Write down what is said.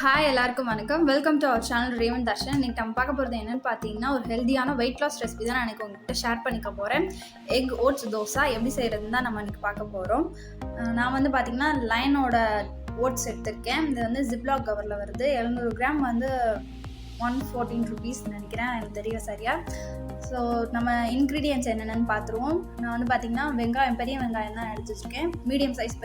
Hi எல்லாருக்கும் வணக்கம். Welcome to our channel Revan Darshan. இன்னைக்கு நம்ம பார்க்க போகிறது என்னென்னு பார்த்தீங்கன்னா, ஒரு ஹெல்தியான வெயிட் லாஸ் ரெசிபி தான் நான் எனக்கு உங்கள்கிட்ட ஷேர் பண்ணிக்க போகிறேன். எக் ஓட்ஸ் தோசை எப்படி செய்கிறதுன்னு தான் நம்ம இன்றைக்கி பார்க்க போகிறோம். நான் வந்து பார்த்திங்கன்னா லைனோட ஓட்ஸ் எடுத்திருக்கேன். இது வந்து ஜிப்லாக் கவரில் வருது. 700 கிராம் வந்து 114 ருபீஸ் நினைக்கிறேன், எனக்கு தெரியல சரியாக. ஸோ நம்ம இன்க்ரீடியன்ட்ஸ் என்னென்னு பார்த்துருவோம். நான் வந்து பார்த்திங்கன்னா பெரிய வெங்காயம் தான் எடுத்து வச்சுருக்கேன். Medium size